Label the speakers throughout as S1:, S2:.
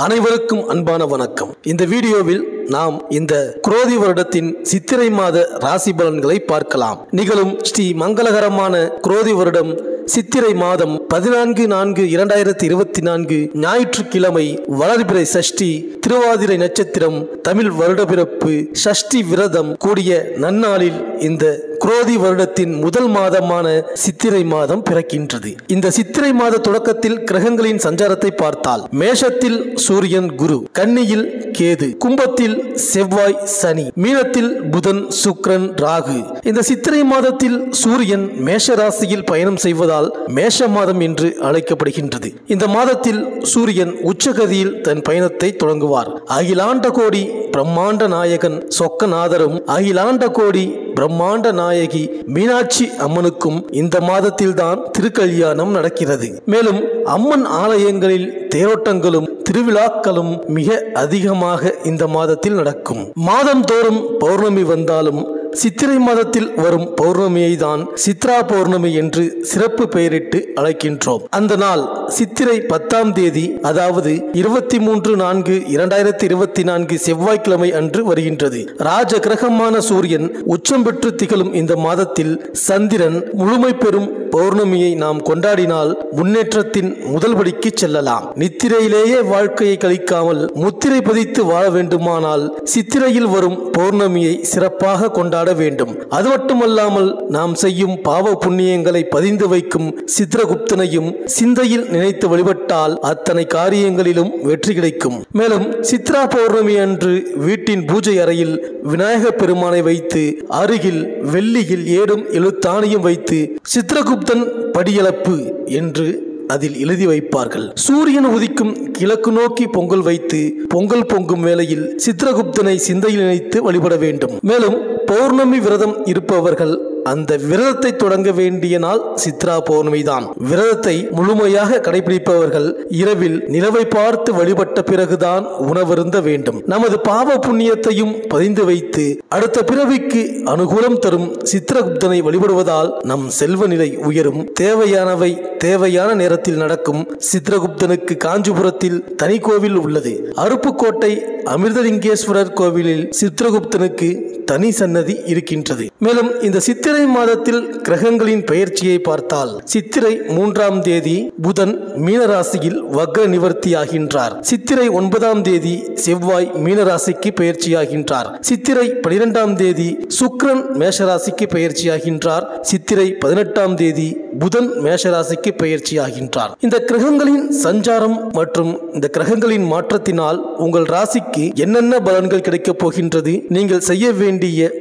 S1: அனைவருக்கும் அன்பான வணக்கம். இந்த வீடியோவில் நாம் இந்த குரோதி வருடத்தின் சித்திரை மாத ராசி பலன்களை பார்க்கலாம். நிகழும் ஸ்ரீ மங்களகரமான குரோதி வருடம் சித்திரை மாதம் 14/4/2024 ஞாயிற்றுக்கிழமை, வளர்பிறை சஷ்டி, திருவாதிரை நட்சத்திரம், தமிழ் வருடப்பிறப்பு, சஷ்டி விரதம் கூடிய நன்னாளில் இந்த குரோதி வருடத்தின் முதல் மாதமான சித்திரை மாதம் பிறக்கின்றது. இந்த சித்திரை மாத தொடக்கத்தில் கிரகங்களின் சஞ்சாரத்தை பார்த்தால், மேஷத்தில் சூரியன் குரு, கன்னியில் கேது, கும்பத்தில் செவ்வாய் சனி, மீனத்தில் புதன் சுக்கிரன் ராகு. இந்த சித்திரை மாதத்தில் சூரியன் மேஷ ராசியில் பயணம் செய்வதால் மேஷ மாதம் என்று அழைக்கப்படுகின்றது. இந்த மாதத்தில் சூரியன் உச்சகதியில் தன் பயணத்தை தொடங்குவார். அகிலாண்ட கோடி பிரம்மாண்ட நாயகன் சொக்கநாதரும் அகிலாண்ட கோடி பிரம்மாண்ட நாயகி மீனாட்சி அம்மனுக்கும் இந்த மாதத்தில் தான் திருக்கல்யாணம் நடக்கிறது. மேலும் அம்மன் ஆலயங்களில் தேரோட்டங்களும் திருவிழாக்களும் மிக அதிகமாக இந்த மாதத்தில் நடக்கும். மாதந்தோறும் பௌர்ணமி வந்தாலும் சித்திரை மாதத்தில் வரும் பௌர்ணமியை தான் சித்ரா பௌர்ணமி என்று சிறப்பு பெயரிட்டு அழைக்கின்றோம். அந்த நாள் சித்திரை 10ஆம் தேதி, அதாவது 23/4/2024 செவ்வாய்க்கிழமை அன்று வருகின்றது. ராஜ கிரகமான சூரியன் உச்சம் பெற்று திகழும் இந்த மாதத்தில் சந்திரன் முழுமை பெறும் பௌர்ணமியை நாம் கொண்டாடினால் முன்னேற்றத்தின் முதல் படிக்கு செல்லலாம். நித்திரையிலேயே வாழ்க்கையை கழிக்காமல் முத்திரை பதித்து வாழ வேண்டுமானால் சித்திரையில் வரும் பௌர்ணமியை சிறப்பாக கொண்டாட வேண்டும். அது மட்டுமல்லாமல் நாம் செய்யும் பாவ புண்ணியங்களை பதிந்து வைக்கும் சித்ரகுப்தனையும் சிந்தையில் நினைத்து வழிபட்டால் அத்தனை காரியங்களிலும் வெற்றி கிடைக்கும். மேலும் சித்ரா பௌர்ணமி அன்று வீட்டின் பூஜை அறையில் விநாயக பெருமானை வைத்து அருகில் வெள்ளியில் ஏடும் எழுத்தாணியும் வைத்து சித்ரகுப்தன் படியளப்பு என்று அதில் எழுதி வைப்பார்கள். சூரியன் உதிக்கும் கிழக்கு நோக்கி பொங்கல் வைத்து பொங்கல் பொங்கும் வேளையில் சித்ரகுப்தனை சிந்தையில் நினைத்து வழிபட வேண்டும். மேலும் பௌர்ணமி விரதம் இருப்பவர்கள் அந்த விரதத்தை தொடங்க வேண்டிய நாள் சித்ரா பௌர்ணமி தான். விரதத்தை முழுமையாக கடைபிடிப்பவர்கள் இரவில் நிலவை பார்த்து வழிபட்ட பிறகுதான் உணவருந்த வேண்டும். நமது பாவ புண்ணியத்தையும் பதிந்து வைத்து அடுத்த பிறவிக்கு அனுகூலம் தரும் சித்ரகுப்தனை வழிபடுவதால் நம் செல்வ நிலை உயரும். தேவையானவை தேவையான நேரத்தில் நடக்கும். சித்ரகுப்தனுக்கு காஞ்சிபுரத்தில் தனி கோவில் உள்ளது. அருப்புக்கோட்டை அமிர்தலிங்கேஸ்வரர் கோவிலில் சித்ரகுப்தனுக்கு தனி சன்னதி இருக்கின்றது. மேலும் இந்த சித்திரை மாதத்தில் கிரகங்களின் பெயர்ச்சியை பார்த்தால், சித்திரை 3ஆம் தேதி புதன் மீனராசியில் வக்ர நிவர்த்தியாகின்றார். சித்திரை 9ஆம் தேதி செவ்வாய் மீனராசிக்கு பெயர்ச்சியாகின்றார். சித்திரை 12ஆம் தேதி சுக்கிரன் மேஷராசிக்கு பெயர்ச்சியாகின்றார். சித்திரை 18ஆம் தேதி புதன் மேஷராசிக்கு பெயர்ச்சியாகின்றார். இந்த கிரகங்களின் சஞ்சாரம் மற்றும் இந்த கிரகங்களின் மாற்றத்தினால் உங்கள் ராசிக்கு என்னென்ன பலன்கள் கிடைக்கப் போகின்றது, நீங்கள் செய்ய வேண்டிய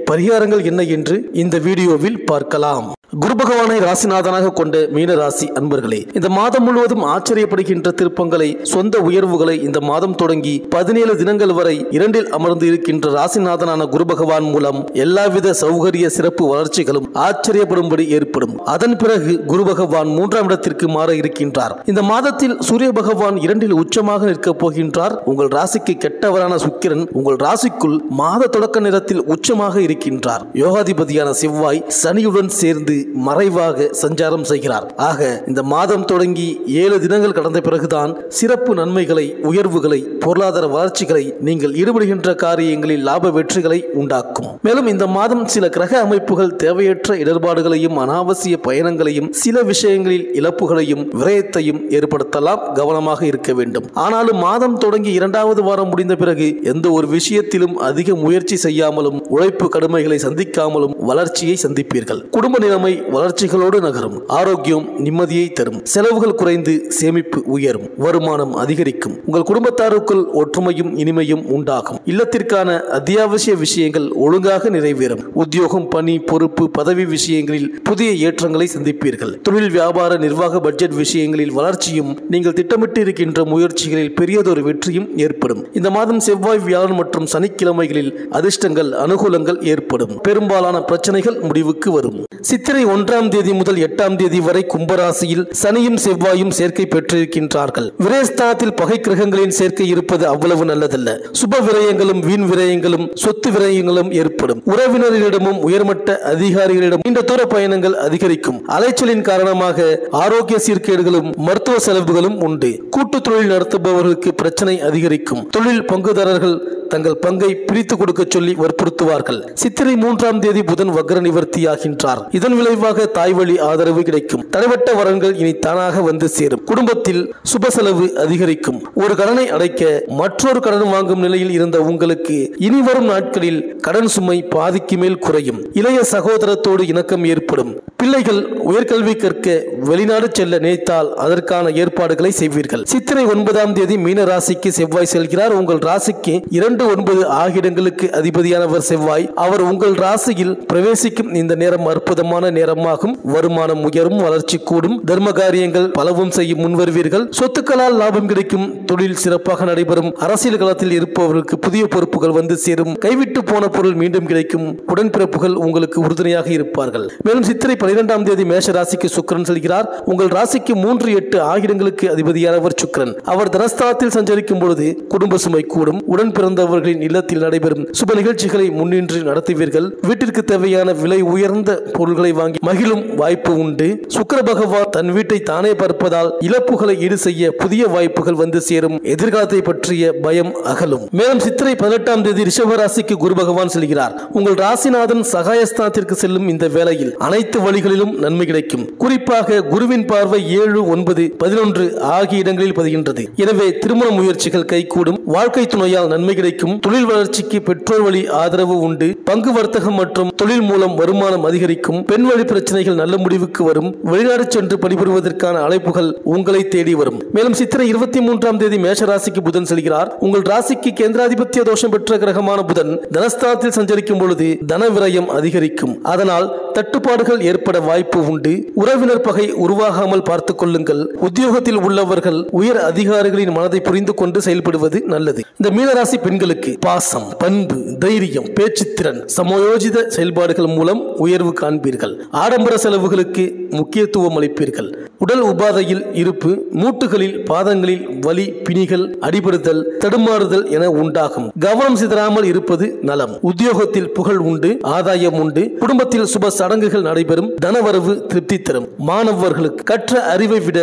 S1: பரிகாரங்கள் என்ன என்று இந்த வீடியோவில் பார்க்கலாம். குரு பகவானை ராசிநாதனாக கொண்ட மீன ராசி அன்பர்களே, இந்த மாதம் முழுவதும் ஆச்சரியப்படுகின்ற திருப்பங்களை, சொந்த உயர்வுகளை இந்த மாதம் தொடங்கி 17 தினங்கள் வரை 2இல் அமர்ந்து இருக்கின்ற ராசிநாதனான குரு பகவான் மூலம் எல்லாவித சௌகரிய சிறப்பு வளர்ச்சிகளும் ஆச்சரியப்படும்படி ஏற்படும். அதன் பிறகு குரு பகவான் 3ஆம் இடத்திற்கு மாற இருக்கின்றார். இந்த மாதத்தில் சூரிய பகவான் 2இல் உச்சமாக நிற்கப் போகின்றார். உங்கள் ராசிக்கு கெட்டவரான சுக்கிரன் உங்கள் ராசிக்குள் மாத தொடக்க நேரத்தில் உச்சமாக இருக்கின்றார். யோகாதிபதியான செவ்வாய் சனியுடன் சேர்ந்து மறைவாக சஞ்சாரம் செய்கிறார். ஆக இந்த மாதம் தொடங்கி 7 தினங்கள் கடந்த பிறகுதான் சிறப்பு நன்மைகளை, உயர்வுகளை, பொருளாதார வளர்ச்சிகளை, நீங்கள் ஈடுபடுகின்ற காரியங்களில் லாப வெற்றிகளை உண்டாக்கும். மேலும் இந்த மாதம் சில கிரக அமைப்புகள் தேவையற்ற இடர்பாடுகளையும் அனாவசிய பயணங்களையும் சில விஷயங்களில் இழப்புகளையும் விரயத்தையும் ஏற்படுத்தலாம். கவனமாக இருக்க வேண்டும். ஆனாலும் மாதம் தொடங்கி 2வது வாரம் முடிந்த பிறகு எந்த ஒரு விஷயத்திலும் அதிக முயற்சி செய்யாமலும் உழைப்பு கடுமைகளை சந்திக்காமலும் வளர்ச்சியை சந்திப்பீர்கள். குடும்ப நிலைமை வளர்ச்சிகளோடு நகரும். ஆரோக்கியம் நிம்மதியை தரும். செலவுகள் குறைந்து சேமிப்பு உயரும். வருமானம் அதிகரிக்கும். உங்கள் குடும்பத்தாருக்குள் ஒற்றுமையும் இனிமையும் உண்டாகும். இல்லத்திற்கான அத்தியாவசிய விஷயங்கள் ஒழுங்காக நிறைவேறும். உத்தியோகம், பணி, பொறுப்பு, பதவி விஷயங்களில் புதிய ஏற்றங்களை சந்திப்பீர்கள். தொழில், வியாபார, நிர்வாக, பட்ஜெட் விஷயங்களில் வளர்ச்சியும் நீங்கள் திட்டமிட்டு இருக்கின்ற முயற்சிகளில் பெரியதொரு வெற்றியும் ஏற்படும். இந்த மாதம் செவ்வாய், வியாழன் மற்றும் சனிக்கிழமைகளில் அதிர்ஷ்டங்கள், அனுகூல அனுகூலங்கள் ஏற்படும். பெரும்பாலான பிரச்சனைகள் முடிவுக்கு வரும். சித்திரை 1ஆம் தேதி முதல் 8ஆம் தேதி வரை கும்பராசியில் சனியும் செவ்வாயும் சேர்க்கை பெற்றிருக்கின்றார்கள். விரயஸ்தானத்தில் பகை கிரகங்களின் சேர்க்கை இருப்பது அவ்வளவு நல்லதல்ல. சுப விரயங்களும் வீண் விரயங்களும் சொத்து விரயங்களும் ஏற்படும். உறவினர்களிடமும் உயர்மட்ட அதிகாரிகளிடம் நீண்ட தூர பயணங்கள் அதிகரிக்கும். அலைச்சலின் காரணமாக ஆரோக்கிய சீர்கேடுகளும் மருத்துவ செலவுகளும் உண்டு. கூட்டு தொழில் நடத்துபவர்களுக்கு பிரச்சனை அதிகரிக்கும். தொழில் பங்குதாரர்கள் தங்கள் பங்கை பிரித்து கொடுக்க சொல்லி வற்புறுத்துவார்கள். சித்திரை 3ஆம் தேதி புதன் வக்ர நிவர்த்தியாகின்றார். இதன் விளைவாக தாய் வழி ஆதரவு கிடைக்கும். தடைப்பட்ட வரன்கள் இனி தானாக வந்து சேரும். குடும்பத்தில் சுப செலவு அதிகரிக்கும். ஒரு கடனை அடைக்க மற்றொரு கடன் வாங்கும் நிலையில் இருந்த உங்களுக்கு இனி வரும் நாட்களில் கடன் சுமை பாதிக்கு மேல் குறையும். இளைய சகோதரத்தோடு இணக்கம் ஏற்படும். பிள்ளைகள் உயர்கல்வி கற்க வெளிநாடு செல்ல நினைத்தால் அதற்கான ஏற்பாடுகளை செய்வீர்கள். சித்திரை 9ஆம் தேதி மீன ராசிக்கு செவ்வாய் செல்கிறார். உங்கள் ராசிக்கு 2-9 ஆகிய இடங்களுக்கு அதிபதியானவர் செவ்வாய். அவர் உங்கள் ராசியில் பிரவேசிக்கும் இந்த நேரம் அற்புதமான நேரமாகும். வருமானம் உயரும், வளர்ச்சி கூடும், தர்ம காரியங்கள் பலவும் செய்ய முன்வருவீர்கள். சொத்துக்களால் லாபம் கிடைக்கும். தொழில் சிறப்பாக நடைபெறும். அரசியல் களத்தில் இருப்பவர்களுக்கு புதிய பொறுப்புகள் வந்து சேரும். கைவிட்டு போன பொருள் மீண்டும் கிடைக்கும். உடன்பிறப்புகள் உங்களுக்கு உறுதுணையாக இருப்பார்கள். மேலும் சித்திரை 12ஆம் தேதி மேஷ ராசிக்கு சுக்கிரன் செல்கிறார். உங்கள் ராசிக்கு 3-8 ஆகிய இடங்களுக்கு அதிபதியானவர் சுக்கிரன். அவர் தனஸ்தானத்தில் சஞ்சரிக்கும் பொழுது குடும்ப சுமை கூடும். உடன் பிறந்தவர்களின் இல்லத்தில் நடைபெறும் சுப நிகழ்ச்சிகளை முன்னின்று நடத்துவீர்கள். வீட்டிற்கு தேவையான விலை உயர்ந்த பொருட்களை வாங்கி மகிழும் வாய்ப்பு உண்டு. சுக்கிர பகவான் தன் வீட்டை தானே பார்ப்பதால் இழப்புகளை ஈடு செய்ய புதிய வாய்ப்புகள் வந்து சேரும். எதிர்காலத்தை பற்றிய பயம் அகலும். மேலும் சித்திரை 18ஆம் தேதி ரிஷப ராசிக்கு குரு பகவான் செல்கிறார். உங்கள் ராசிநாதன் சகாயஸ்தானத்திற்கு செல்லும் இந்த வேளையில் அனைத்து வழிகளிலும் நன்மை கிடைக்கும். குறிப்பாக குருவின் பார்வை 7, 9, 11 ஆகிய இடங்களில் பதிகின்றது. எனவே திருமண முயற்சிகள் கைகூடும். வாழ்க்கை துணையால் நன்மை கிடைக்கும். தொழில் வளர்ச்சிக்கு பெற்றோர் வழி ஆதரவு உண்டு. பங்கு வர்த்தகம் மற்றும் தொழில் மூலம் வருமானம் அதிகரிக்கும். பெண் வழி பிரச்சனைகள் நல்ல முடிவுக்கு வரும். வெளிநாடு சென்று பணிபுரிவதற்கான அழைப்புகள் உங்களை தேடி வரும். மேலும் சித்திரை 23ஆம் தேதி மேஷ ராசிக்கு புதன் செல்கிறார். உங்கள் ராசிக்கு கேந்திராதிபத்திய தோஷம் பெற்ற கிரகமான புதன் தனஸ்தானத்தில் சஞ்சரிக்கும் பொழுது தன விரயம் அதிகரிக்கும். அதனால் தட்டுப்பாடுகள் ஏற்பட வாய்ப்பு உண்டு. உறவினர் பகை உருவாகாமல் பார்த்துக் கொள்ளுங்கள். உத்தியோகத்தில் உள்ளவர்கள் உயர் அதிகாரிகளின் மனதை புரிந்து கொண்டு செயல்படுவது நல்லது. இந்த மீனராசி பெண்களுக்கு பாசம், பண்பு, தைரியம், பேச்சுத்திறன், சமயோஜித செயல்பாடுகள் மூலம் உயர்வு காண்பீர்கள். ஆடம்பர செலவுகளுக்கு முக்கியத்துவம் அளிப்பீர்கள். உடல் உபாதையில் இருப்பு, மூட்டுகளில் பாதங்களில் வலி, பிணிகள், அடிபடுதல், தடுமாறுதல் என உண்டாகும். கவனம் சிதறாமல் இருப்பது நலம். உத்தியோகத்தில் புகழ் உண்டு, ஆதாயம் உண்டு. குடும்பத்தில் சுப சடங்குகள் நடைபெறும். தனவரவு திருப்தி தரும். மாணவர்களுக்கு கற்ற அறிவை விட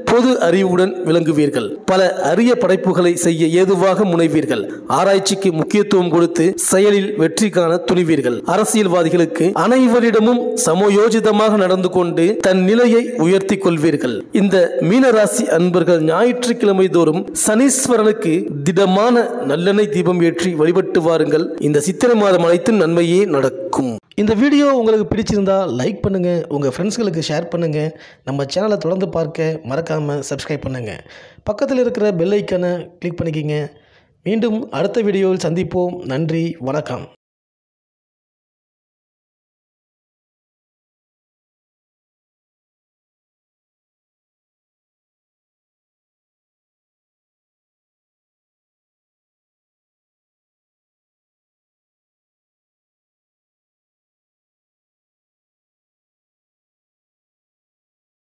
S1: பொது அறிவுடன் விளங்குவீர்கள். பல அரிய படைப்புகளை செய்ய ஏதுவாக முனைவீர்கள். ஆராய்ச்சிக்கு முக்கியத்துவம் கொடுத்து செயலில் வெற்றி காண துணிவீர்கள். அரசியல்வாதிகளுக்கு அனைவரிடமும் சமயோஜிதமாக நடந்து கொண்டு தன் நிலையை உயர்த்தி கொள்வீர்கள். இந்த மீனராசி அன்பர்கள் ஞாயிற்றுக்கிழமை தோறும் சனீஸ்வரனுக்கு திடமான நல்லெண்ணெய் தீபம் ஏற்றி வழிபட்டு வாருங்கள். இந்த சித்திரை மாதம் அனைத்தும் நன்மையே நடக்கும். இந்த வீடியோ உங்களுக்கு பிடிச்சிருந்தா லைக் பண்ணுங்கள், உங்கள் ஃப்ரெண்ட்ஸ்களுக்கு ஷேர் பண்ணுங்கள். நம்ம சேனலை தொடர்ந்து பார்க்க மறக்காமல் சப்ஸ்கிரைப் பண்ணுங்கள். பக்கத்தில் இருக்கிற பெல் ஐக்கானை கிளிக் பண்ணிக்கிங்க. மீண்டும் அடுத்த வீடியோவில் சந்திப்போம். நன்றி, வணக்கம்.